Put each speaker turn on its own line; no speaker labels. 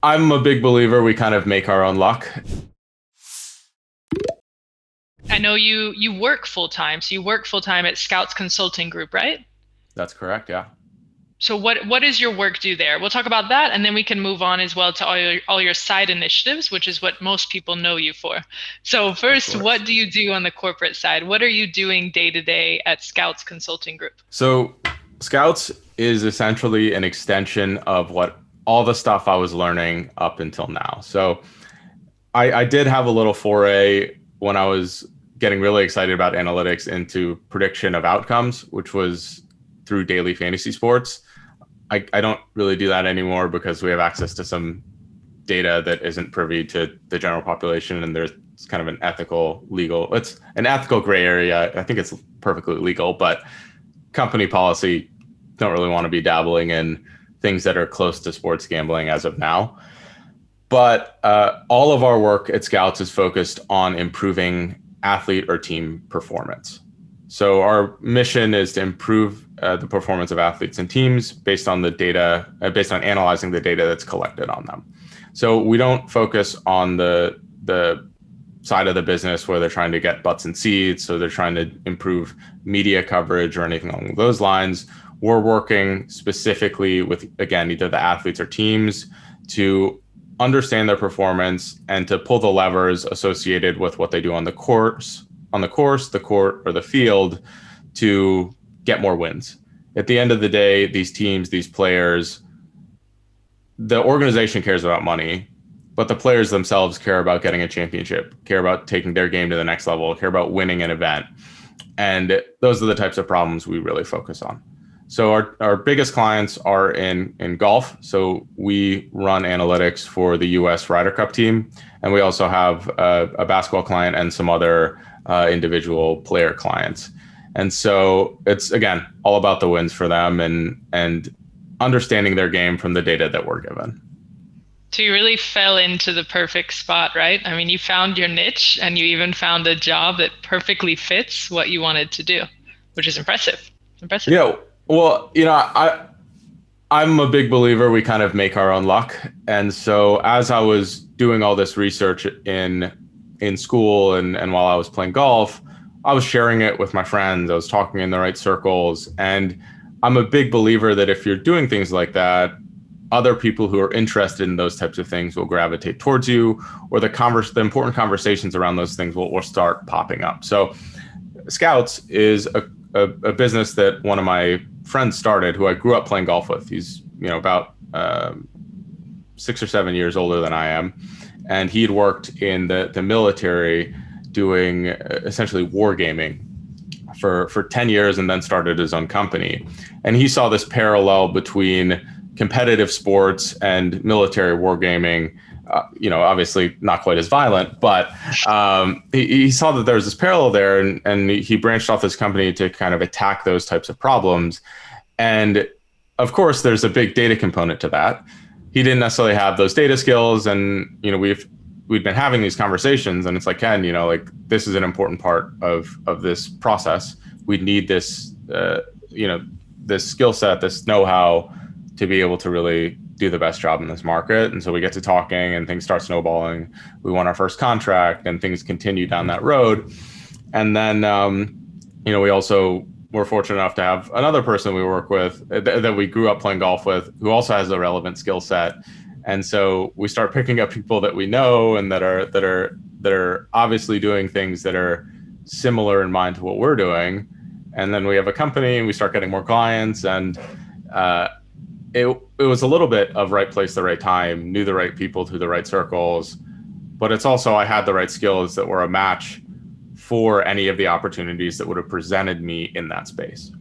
I'm a big believer we kind of make our own luck.
I know you work full time, so you work full time at Scouts Consulting Group, right?
That's correct, yeah.
So what does your work do there? We'll talk about that, and then we can move on as well to all your side initiatives, which is what most people know you for. So
Of
first,
course.
what do you do on the corporate side? What are you doing day to day at Scouts Consulting Group?
So Scouts is essentially an extension of what all the stuff I was learning up until now. So I did have a little foray when I was getting really excited about analytics into prediction of outcomes, which was through daily fantasy sports. I don't really do that anymore because we have access to some data that isn't privy to the general population, and there's kind of an ethical, legal, it's an ethical gray area. I think it's perfectly legal, but company policy don't really want to be dabbling in things that are close to sports gambling as of now. But all of our work at Scouts is focused on improving athlete or team performance. So our mission is to improve the performance of athletes and teams based on the data, based on analyzing the data that's collected on them. So we don't focus on the side of the business where they're trying to get butts and seats, so they're trying to improve media coverage or anything along those lines. We're working specifically with, again, either the athletes or teams to understand their performance and to pull the levers associated with what they do on the course, the court, or the field to get more wins. At the end of the day, these teams, these players, the organization cares about money, but the players themselves care about getting a championship, care about taking their game to the next level, care about winning an event. And those are the types of problems we really focus on. So our biggest clients are in golf. So we run analytics for the US Ryder Cup team. And we also have a basketball client and some other individual player clients. And so it's, again, all about the wins for them and understanding their game from the data that we're given.
So you really fell into the perfect spot, right? I mean, you found your niche and you even found a job that perfectly fits what you wanted to do, which is impressive. Impressive.
Yeah. Well, I'm a big believer we kind of make our own luck. And so as I was doing all this research in school and while I was playing golf, I was sharing it with my friends. I was talking in the right circles. And I'm a big believer that if you're doing things like that, other people who are interested in those types of things will gravitate towards you, or the important conversations around those things will start popping up. So Scouts is a business that one of my friends started, who I grew up playing golf with. He's about 6 or 7 years older than I am, and he'd worked in the military doing essentially wargaming for 10 years, and then started his own company. And he saw this parallel between competitive sports and military wargaming. Obviously not quite as violent, but he saw that there was this parallel there, and he branched off this company to kind of attack those types of problems. And of course, there's a big data component to that. He didn't necessarily have those data skills, and we'd been having these conversations, and it's like, Ken, like this is an important part of this process. We need this, this skill set, this know-how to be able to really do the best job in this market. And so we get to talking and things start snowballing. We won our first contract and things continue down that road. And then, we also were fortunate enough to have another person we work with that we grew up playing golf with, who also has a relevant skill set. And so we start picking up people that we know and that are obviously doing things that are similar in mind to what we're doing. And then we have a company and we start getting more clients, and it was a little bit of right place, the right time, knew the right people through the right circles, but it's also I had the right skills that were a match for any of the opportunities that would have presented me in that space.